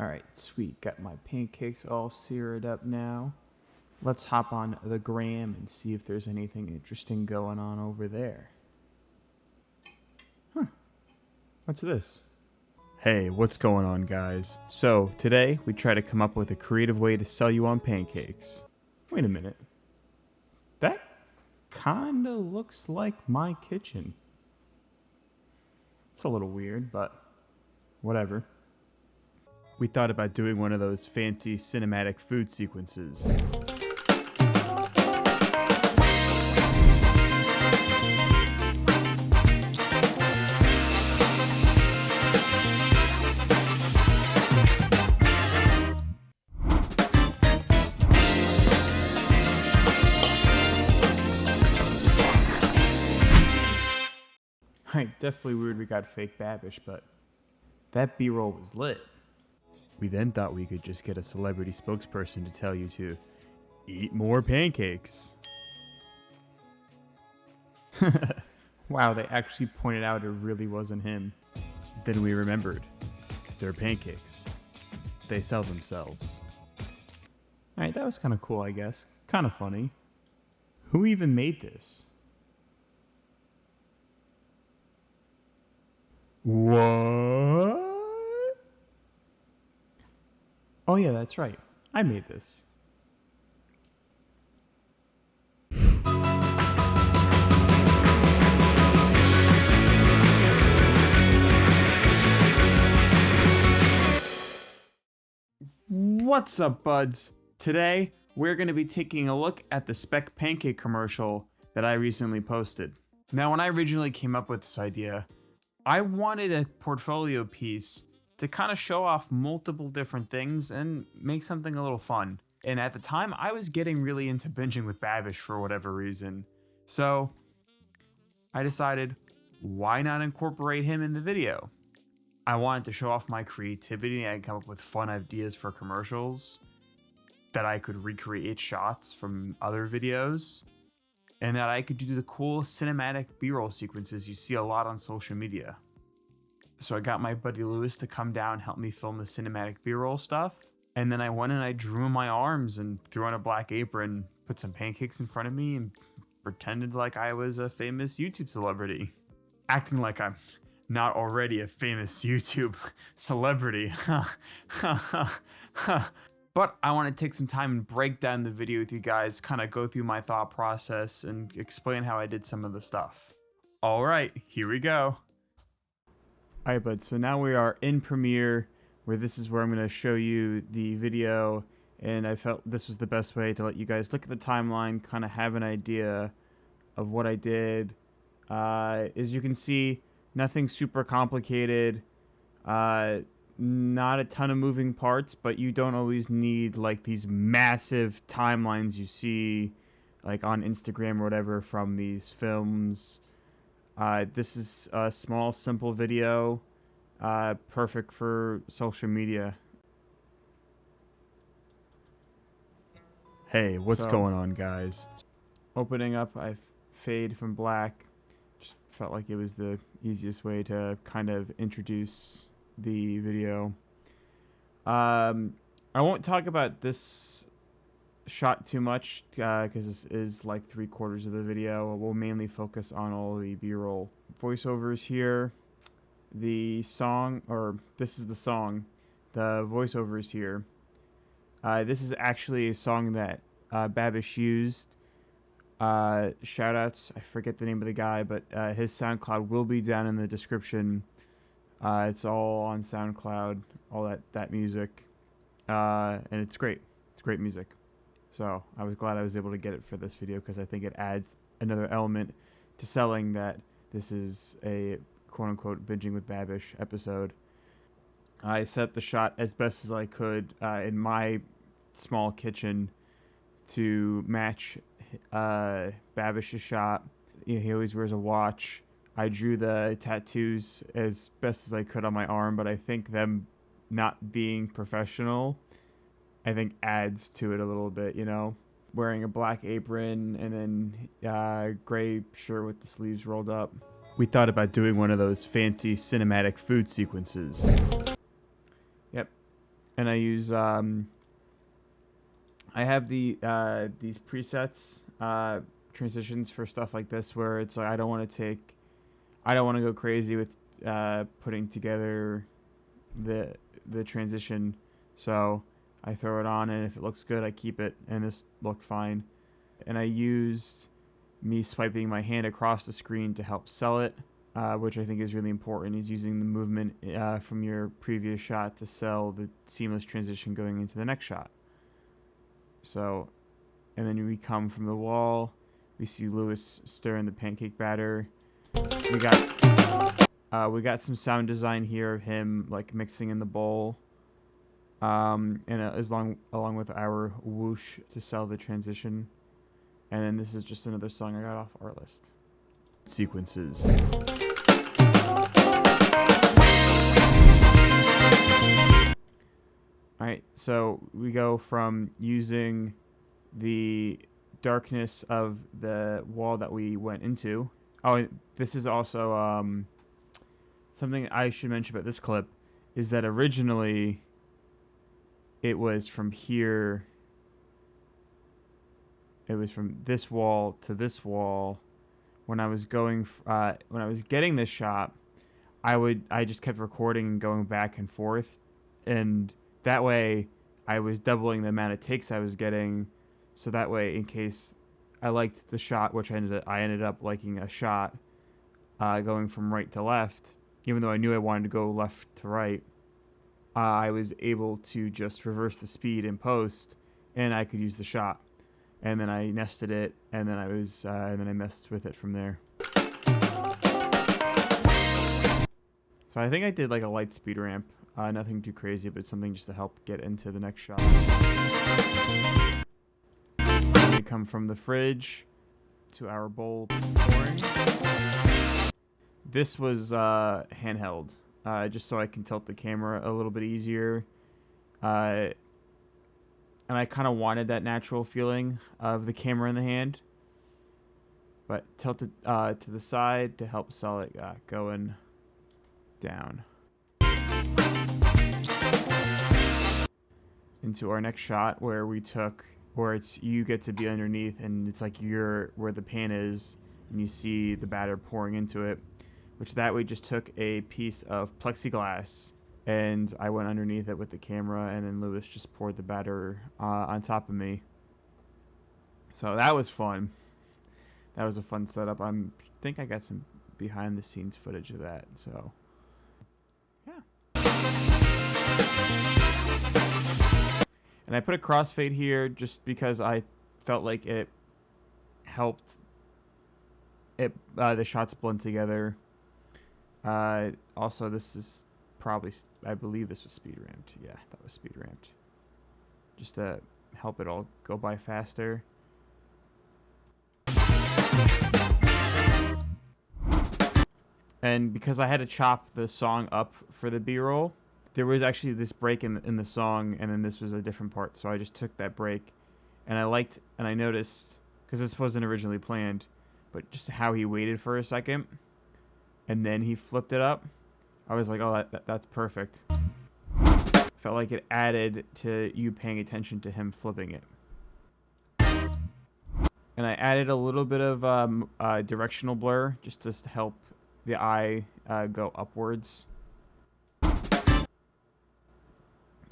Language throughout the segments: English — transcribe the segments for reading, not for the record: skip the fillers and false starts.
Alright, sweet. Got my pancakes all seared up now. Let's hop on the gram and see if there's anything interesting going on over there. Huh. What's this? Hey, what's going on, guys? So, today we try to come up with a creative way to sell you on pancakes. Wait a minute. That kinda looks like my kitchen. It's a little weird, but whatever. We thought about doing one of those fancy cinematic food sequences. Right, definitely weird we got fake Babish, but that B-roll was lit. We then thought we could just get a celebrity spokesperson to tell you to eat more pancakes. Wow, they actually pointed out it really wasn't him. Then we remembered. They're pancakes. They sell themselves. Alright, that was kind of cool, I guess. Kind of funny. Who even made this? What? Oh yeah, that's right. I made this. What's up, buds? Today, we're going to be taking a look at the Spec Pancake commercial that I recently posted. Now, when I originally came up with this idea, I wanted a portfolio piece to kind of show off multiple different things and make something a little fun. And at the time, I was getting really into binging with Babish for whatever reason. So I decided, why not incorporate him in the video? I wanted to show off my creativity and come up with fun ideas for commercials, that I could recreate shots from other videos, and that I could do the cool cinematic B-roll sequences you see a lot on social media. So I got my buddy Lewis to come down and help me film the cinematic B-roll stuff. And then I went and I drew in my arms and threw on a black apron, put some pancakes in front of me, and pretended like I was a famous YouTube celebrity. Acting like I'm not already a famous YouTube celebrity. But I want to take some time and break down the video with you guys, kind of go through my thought process and explain how I did some of the stuff. All right, here we go. All right, bud, so now we are in Premiere, where this is where I'm going to show you the video, and I felt this was the best way to let you guys look at the timeline, kind of have an idea of what I did. As you can see, nothing super complicated. Not a ton of moving parts, but you don't always need like these massive timelines you see like on Instagram or whatever from these films. This is a small, simple video, perfect for social media. Hey, what's going on, guys? Opening up, I fade from black. Just felt like it was the easiest way to kind of introduce the video. I won't talk about this shot too much because this is like 3/4 of the video. We'll mainly focus on all the B-roll voiceovers here. The song, or this is the song, the voiceovers here. This is actually a song that Babish used. Shout outs, I forget the name of the guy, but his SoundCloud will be down in the description. It's all on SoundCloud, all that music, and it's great. It's great music. So I was glad I was able to get it for this video because I think it adds another element to selling that this is a quote-unquote binging with Babish episode. I set up the shot as best as I could in my small kitchen to match Babish's shot. He always wears a watch. I drew the tattoos as best as I could on my arm, but I think them not being professional, I think adds to it a little bit, you know? Wearing a black apron and then gray shirt with the sleeves rolled up. We thought about doing one of those fancy cinematic food sequences. Yep. and I use I have these presets transitions for stuff like this where it's like I don't want to go crazy with putting together the transition, so I throw it on, and if it looks good I keep it, and this looked fine. And I used me swiping my hand across the screen to help sell it, which I think is really important, is using the movement from your previous shot to sell the seamless transition going into the next shot. So, and then we come from the wall, we see Lewis stirring the pancake batter. We got some sound design here of him like mixing in the bowl, and along with our whoosh to sell the transition. And then this is just another song I got off our list. Sequences. Alright, so we go from using the darkness of the wall that we went into. Oh, this is also something I should mention about this clip, is that originally it was from here. It was from this wall to this wall. When I was getting this shot, I just kept recording and going back and forth, and that way I was doubling the amount of takes I was getting. So that way, in case I liked the shot, which I ended up liking a shot going from right to left, even though I knew I wanted to go left to right, I was able to just reverse the speed in post, and I could use the shot. And then I nested it, and then I messed with it from there. So I think I did like a light speed ramp, nothing too crazy, but something just to help get into the next shot. We come from the fridge to our bowl pouring. This was handheld, just so I can tilt the camera a little bit easier. And I kind of wanted that natural feeling of the camera in the hand, but tilted to the side to help sell it going down. Into our next shot where you get to be underneath, and it's like you're where the pan is, and you see the batter pouring into it, which that we just took a piece of plexiglass, and I went underneath it with the camera, and then Lewis just poured the batter on top of me. So that was fun. That was a fun setup. I think I got some behind the scenes footage of that. So, yeah. And I put a crossfade here just because I felt like it helped the shots blend together. Also, this is probably, I believe this was speed ramped. Yeah, that was speed ramped. Just to help it all go by faster. And because I had to chop the song up for the B-roll, there was actually this break in the song, and then this was a different part. So I just took that break, and I noticed, because this wasn't originally planned, but just how he waited for a second, and then he flipped it up. I was like, oh, that's perfect. Felt like it added to you paying attention to him flipping it. And I added a little bit of directional blur just to help the eye go upwards.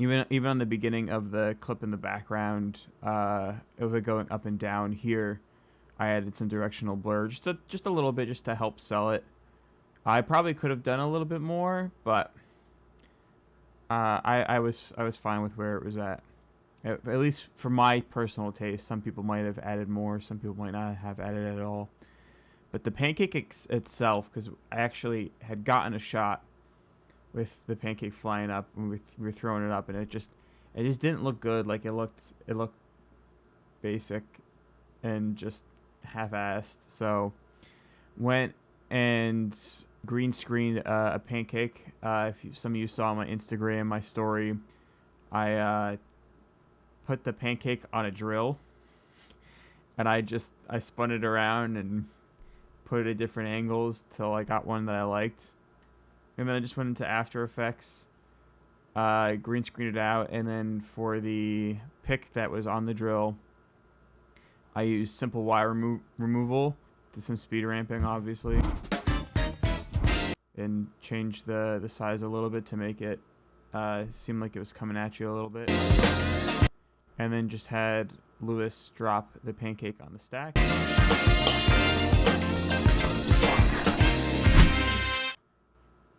Even on the beginning of the clip in the background of it going up and down here, I added some directional blur, just a little bit, just to help sell it. I probably could have done a little bit more, but I was fine with where it was at least for my personal taste. Some people might have added more, some people might not have added at all. But the pancake itself, because I actually had gotten a shot with the pancake flying up, and we were throwing it up, and it just didn't look good. Like it looked basic and just half-assed. So went and green screened a pancake. Some of you saw my Instagram, my story, I put the pancake on a drill, and I spun it around and put it at different angles till I got one that I liked. And then I just went into After Effects green screened it out, and then for the pick that was on the drill, I used simple wire removal, did some speed ramping obviously, and changed the size a little bit to make it seem like it was coming at you a little bit. And then just had Lewis drop the pancake on the stack.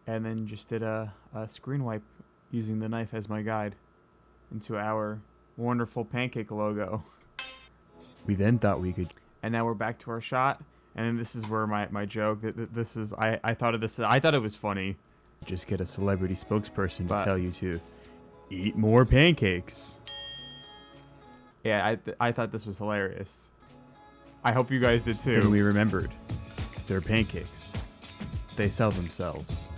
And then just did a screen wipe using the knife as my guide into our wonderful pancake logo. We then thought we could... And now we're back to our shot. And this is where my joke, this is, I thought of this, I thought it was funny. Just get a celebrity spokesperson to tell you to eat more pancakes. Yeah, I thought this was hilarious. I hope you guys did too. And we remembered, they're pancakes. They sell themselves.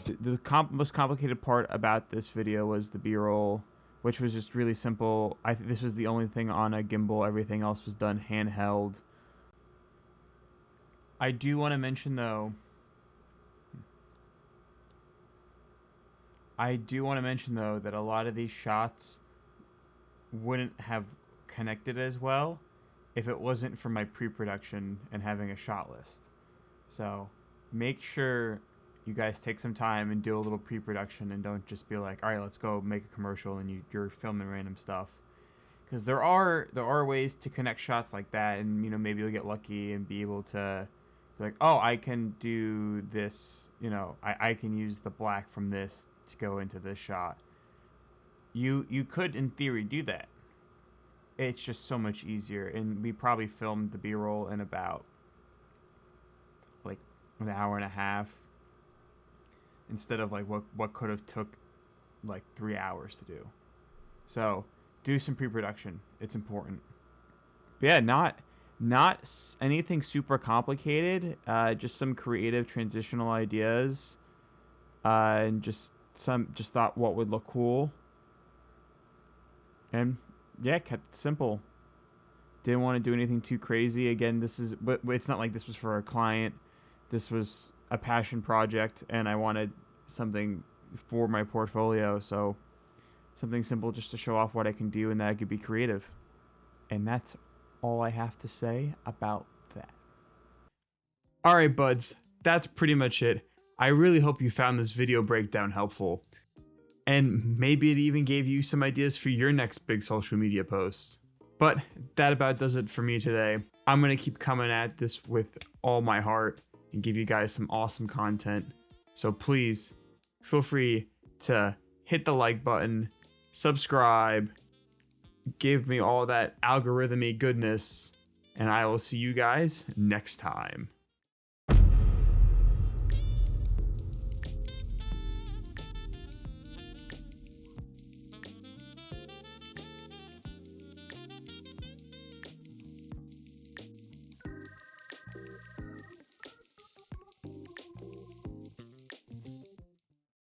The most complicated part about this video was the B-roll, which was just really simple. This was the only thing on a gimbal. Everything else was done handheld. I do want to mention though, that a lot of these shots wouldn't have connected as well if it wasn't for my pre-production and having a shot list. So make sure you guys take some time and do a little pre-production and don't just be like, all right, let's go make a commercial and you're filming random stuff. Because there are ways to connect shots like that, and maybe you'll get lucky and be able to be like, oh, I can do this, I can use the black from this to go into this shot. You could in theory do that. It's just so much easier, and we probably filmed the B-roll in about like an hour and a half instead of like what could have took like 3 hours to do. So do some pre-production. It's important. But yeah, not anything super complicated. Just some creative transitional ideas, and just thought what would look cool. And yeah, kept it simple. Didn't want to do anything too crazy. Again, but it's not like this was for a client. This was a passion project, and I wanted something for my portfolio. So something simple just to show off what I can do and that I could be creative. And that's all I have to say about that. All right, buds, that's pretty much it. I really hope you found this video breakdown helpful. And maybe it even gave you some ideas for your next big social media post. But that about does it for me today. I'm going to keep coming at this with all my heart and give you guys some awesome content. So please feel free to hit the like button, subscribe, give me all that algorithmy goodness, and I will see you guys next time.